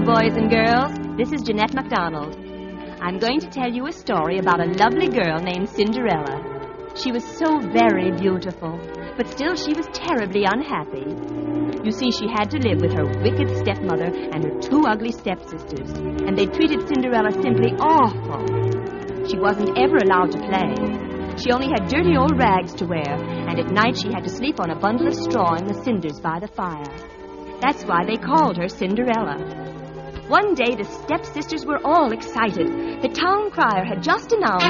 boys and girls. This is Jeanette MacDonald. I'm going to tell you a story about a lovely girl named Cinderella. She was so very beautiful, but still she was terribly unhappy. You see, she had to live with her wicked stepmother and her two ugly stepsisters, and they treated Cinderella simply awful. She wasn't ever allowed to play. She only had dirty old rags to wear, and at night she had to sleep on a bundle of straw in the cinders by the fire. That's why they called her Cinderella. One day, the stepsisters were all excited. The town crier had just announced...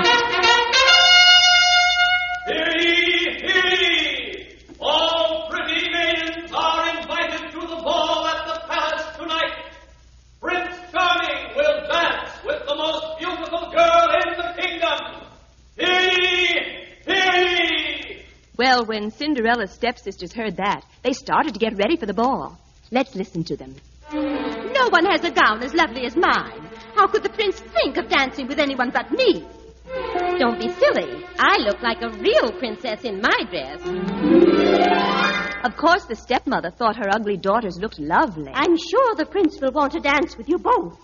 Hear ye, hear ye! All pretty maidens are invited to the ball at the palace tonight. Prince Charming will dance with the most beautiful girl in the kingdom. Hear ye, hear ye! Well, when Cinderella's stepsisters heard that, they started to get ready for the ball. Let's listen to them. No one has a gown as lovely as mine. How could the prince think of dancing with anyone but me? Don't be silly. I look like a real princess in my dress. Of course, the stepmother thought her ugly daughters looked lovely. I'm sure the prince will want to dance with you both.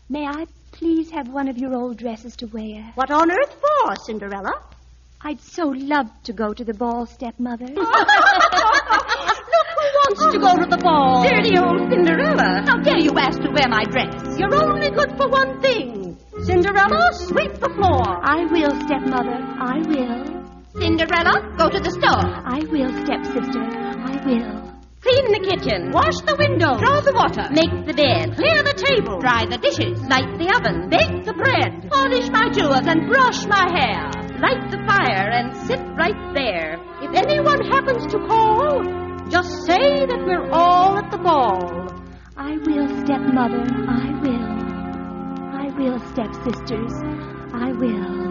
May I please have one of your old dresses to wear? What on earth for, Cinderella? I'd so love to go to the ball, stepmother. Look who wants to go to the ball. Dirty old Cinderella. How dare you ask to wear my dress? You're only good for one thing. Cinderella, sweep the floor. I will, stepmother. I will. Cinderella, go to the store. I will, stepsister. I will. Clean the kitchen. Wash the windows. Draw the water. Make the bed. Clear the table. Dry the dishes. Light the oven. Bake the bread. Polish my jewels and brush my hair. Light the fire and sit right there. If anyone happens to call, just say that we're all at the ball. I will, stepmother. I will. I will, stepsisters. I will.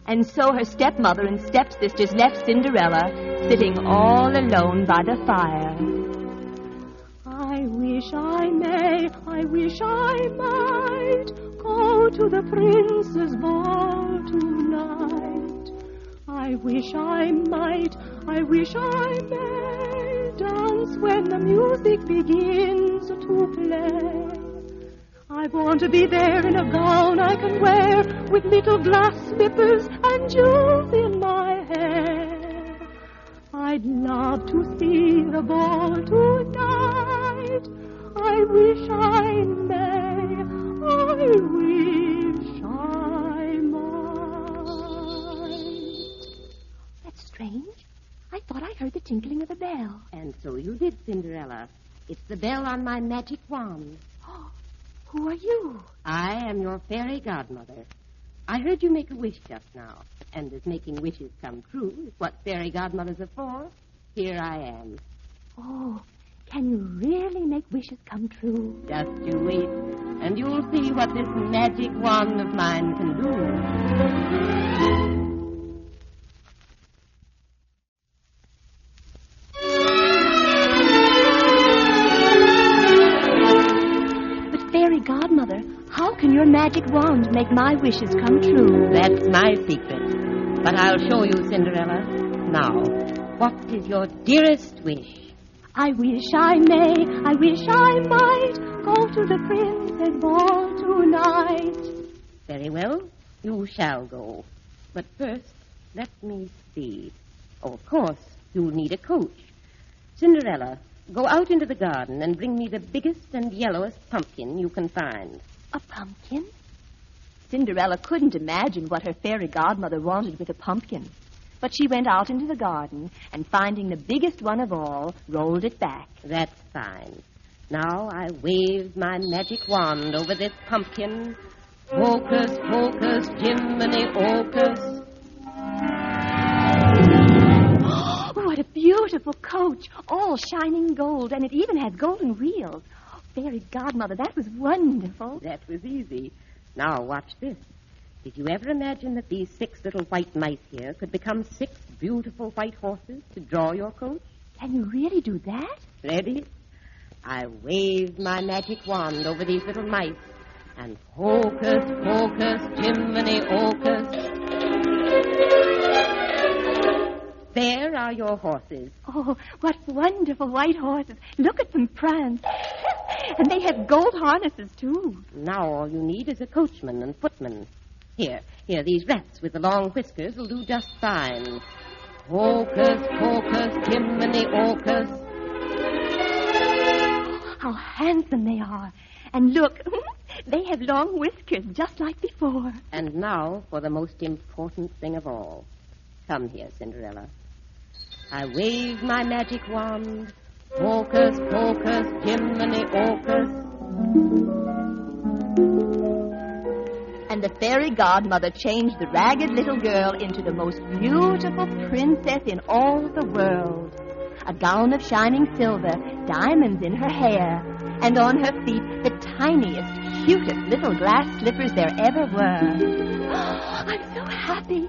And so her stepmother and stepsisters left Cinderella sitting all alone by the fire. I wish I might go to the prince's ball tonight. I wish I may dance when the music begins to play. I want to be there in a gown I can wear with little glass slippers and jewels in my hair. I'd love to see the ball tonight. I wish I may. I wish I might. That's strange. I thought I heard the tinkling of a bell. And so you did, Cinderella. It's the bell on my magic wand. Who are you? I am your fairy godmother. I heard you make a wish just now. And as making wishes come true is what fairy godmothers are for, here I am. Oh, can you really make wishes come true? Just you wait, and you'll see what this magic wand of mine can do. Godmother, how can your magic wand make my wishes come true? That's my secret. But I'll show you, Cinderella. Now, what is your dearest wish? I wish I might go to the prince's ball tonight. Very well, you shall go. But first, let me see. Oh, of course, you'll need a coach. Cinderella, go out into the garden and bring me the biggest and yellowest pumpkin you can find. A pumpkin? Cinderella couldn't imagine what her fairy godmother wanted with a pumpkin. But she went out into the garden and, finding the biggest one of all, rolled it back. That's fine. Now I wave my magic wand over this pumpkin. Hocus pocus, Jiminy Ocus. What a beautiful coach, all shining gold, and it even has golden wheels. Oh, fairy godmother, that was wonderful. That was easy. Now watch this. Did you ever imagine that these 6 little white mice here could become 6 beautiful white horses to draw your coach? Can you really do that? Ready? I waved my magic wand over these little mice, and hocus pocus, Jiminy Ocus. There are your horses. Oh, what wonderful white horses. Look at them prance. And they have gold harnesses, too. Now all you need is a coachman and footman. Here, these rats with the long whiskers will do just fine. Hocus, pocus, Jiminy Orcus. How handsome they are. And look, they have long whiskers just like before. And now for the most important thing of all. Come here, Cinderella. I wave my magic wand. Hocus, pocus, Jiminy Orcus. And the fairy godmother changed the ragged little girl into the most beautiful princess in all the world. A gown of shining silver, diamonds in her hair, and on her feet the tiniest, cutest little glass slippers there ever were. I'm so happy.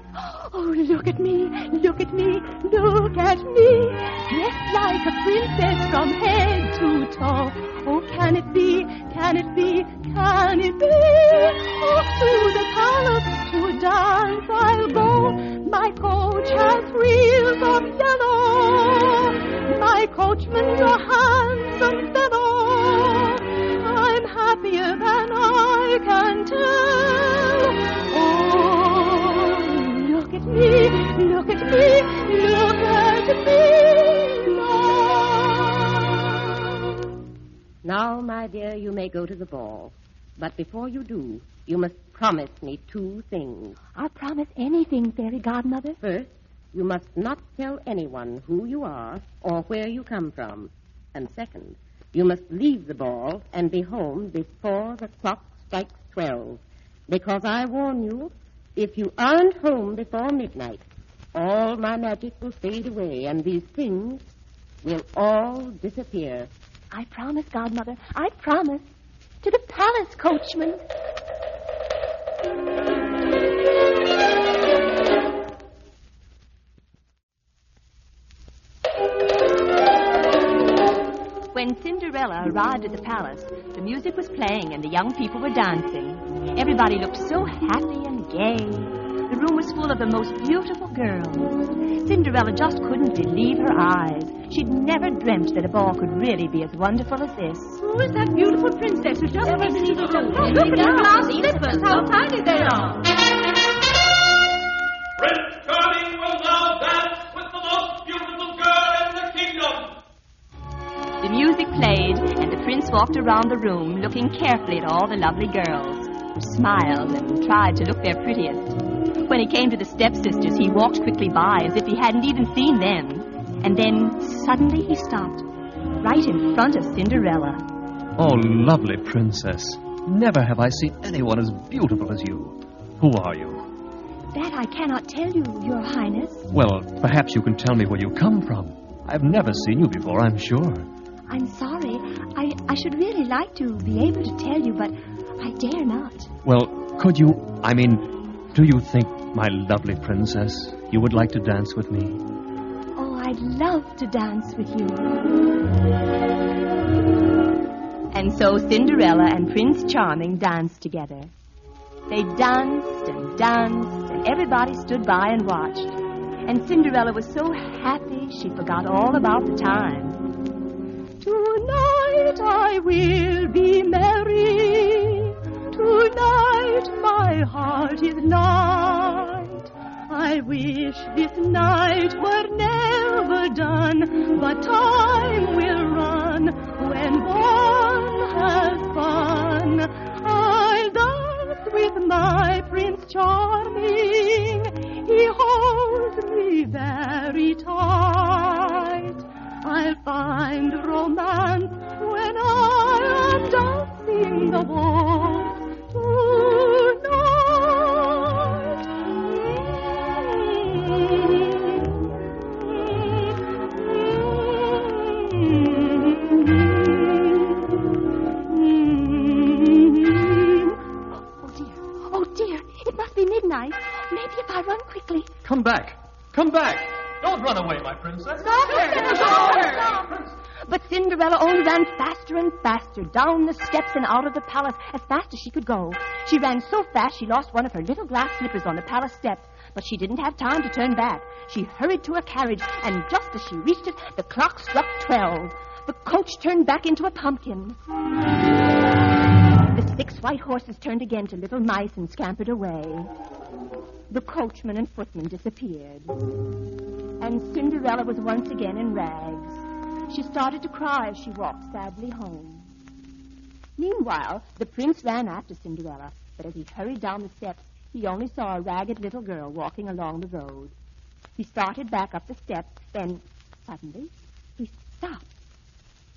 Oh, look at me, look at me, look at me. Dressed like a princess from head to toe. Oh, can it be, can it be, can it be? Oh, to the palace to dance I'll go. My coach has wheels of yellow. My coachman's a handsome fellow. I'm happier than I can tell. Oh, look at me, look at me, look at me Now, my dear, you may go to the ball. But before you do, you must promise me 2 things. I'll promise anything, Fairy Godmother. First, you must not tell anyone who you are or where you come from. And second, you must leave the ball and be home before the clock strikes 12. Because I warn you, if you aren't home before midnight, all my magic will fade away and these things will all disappear. I promise, Godmother. I promise. To the palace, coachman. When Cinderella arrived at the palace, the music was playing and the young people were dancing. Everybody looked so happy and gay. The room was full of the most beautiful girls. Cinderella just couldn't believe her eyes. She'd never dreamt that a ball could really be as wonderful as this. Who is that beautiful princess who just came into the room? Look at her glass slippers. How tiny they are. Prince Charming will now dance with the most beautiful girl in the kingdom. The music played, and the prince walked around the room, looking carefully at all the lovely girls, smiled and tried to look their prettiest. When he came to the stepsisters, he walked quickly by as if he hadn't even seen them. And then, suddenly, he stopped, right in front of Cinderella. Oh, lovely princess. Never have I seen anyone as beautiful as you. Who are you? That I cannot tell you, Your Highness. Well, perhaps you can tell me where you come from. I've never seen you before, I'm sure. I'm sorry. I should really like to be able to tell you, but I dare not. Well, could you, do you think, my lovely princess, you would like to dance with me? Oh, I'd love to dance with you. And so Cinderella and Prince Charming danced together. They danced and danced, and everybody stood by and watched. And Cinderella was so happy she forgot all about the time. Tonight I will be merry. Tonight my heart is light. I wish this night were never done, but time will run when one has fun. I'll dance with my Prince Charming. He holds me very tight. I'll find romance when I am dancing the waltz Oh dear, it must be midnight. Maybe if I run quickly. Come back. Come back. Don't run away, my princess. But Cinderella only ran faster and faster, down the steps and out of the palace, as fast as she could go. She ran so fast she lost one of her little glass slippers on the palace steps. But she didn't have time to turn back. She hurried to her carriage, and just as she reached it, the clock struck 12. The coach turned back into a pumpkin. The 6 white horses turned again to little mice and scampered away. The coachman and footman disappeared. And Cinderella was once again in rags. She started to cry as she walked sadly home. Meanwhile, the prince ran after Cinderella, but as he hurried down the steps, he only saw a ragged little girl walking along the road. He started back up the steps, then, suddenly, he stopped.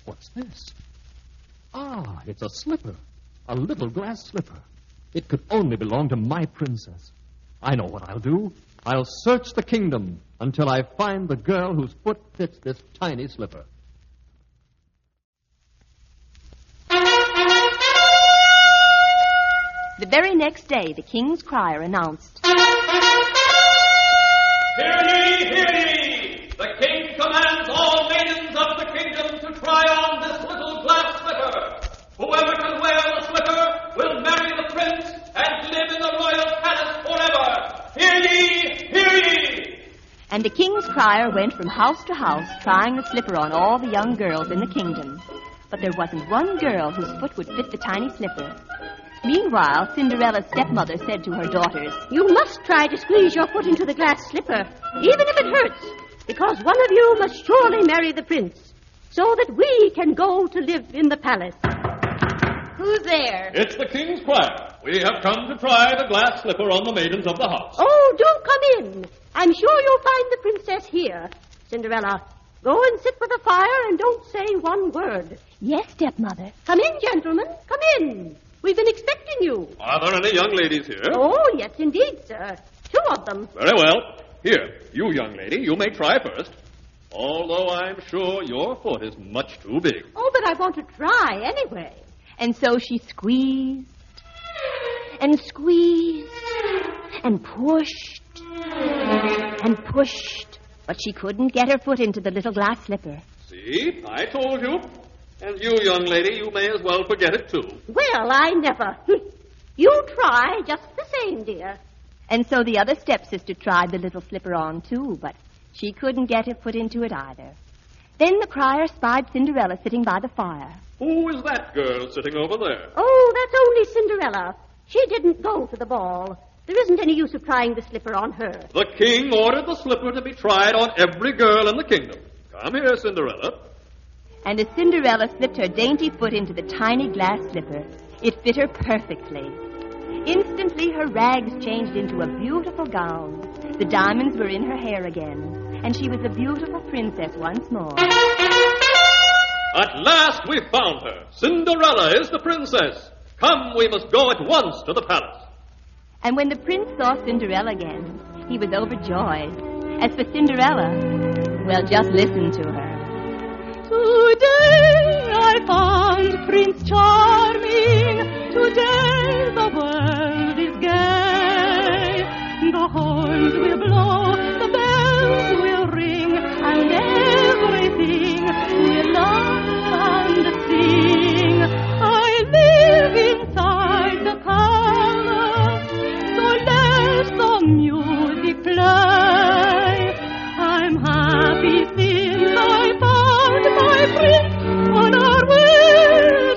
What's this? Ah, it's a slipper. A little glass slipper. It could only belong to my princess. I know what I'll do. I'll search the kingdom until I find the girl whose foot fits this tiny slipper. The very next day, the king's crier announced, Hear ye, hear ye! The king commands all maidens of the kingdom to try on this little glass slipper. Whoever can wear the slipper will marry the prince and live in the royal palace forever. Hear ye, hear ye! and the king's crier went from house to house trying the slipper on all the young girls in the kingdom. But there wasn't one girl whose foot would fit the tiny slipper. Meanwhile, Cinderella's stepmother said to her daughters, You must try to squeeze your foot into the glass slipper, even if it hurts, because one of you must surely marry the prince, so that we can go to live in the palace. Who's there? It's the king's crier. We have come to try the glass slipper on the maidens of the house. Oh, do come in. I'm sure you'll find the princess here. Cinderella, go and sit by the fire and don't say one word. Yes, stepmother. Come in, gentlemen. Come in. We've been expecting you. Are there any young ladies here? Oh, yes, indeed, sir. 2 of them. Very well. Here, you young lady, you may try first. Although I'm sure your foot is much too big. Oh, but I want to try anyway. And so she squeezed and squeezed and pushed and pushed, but she couldn't get her foot into the little glass slipper. See, I told you. And you, young lady, you may as well forget it, too. Well, I never. You try just the same, dear. And so the other stepsister tried the little slipper on, too, but she couldn't get her foot into it either. Then the crier spied Cinderella sitting by the fire. Who is that girl sitting over there? Oh, that's only Cinderella. She didn't go to the ball. There isn't any use of trying the slipper on her. The king ordered the slipper to be tried on every girl in the kingdom. Come here, Cinderella. And as Cinderella slipped her dainty foot into the tiny glass slipper, it fit her perfectly. Instantly, her rags changed into a beautiful gown. The diamonds were in her hair again, and she was a beautiful princess once more. At last we found her. Cinderella is the princess. Come, we must go at once to the palace. And when the prince saw Cinderella again, he was overjoyed. As for Cinderella, well, just listen to her. Today I found Prince Charming. Today the world is gay. The horns will blow, the bells will ring, and everything will laugh and sing. I live inside the palace, so let the music play. I'm happy since I found my prince on our wedding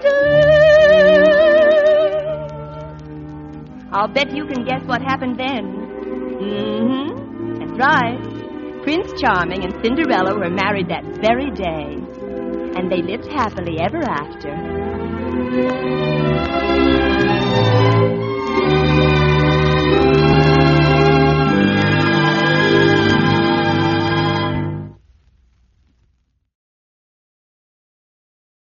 day. I'll bet you can guess what happened then. That's right. Prince Charming and Cinderella were married that very day, and they lived happily ever after.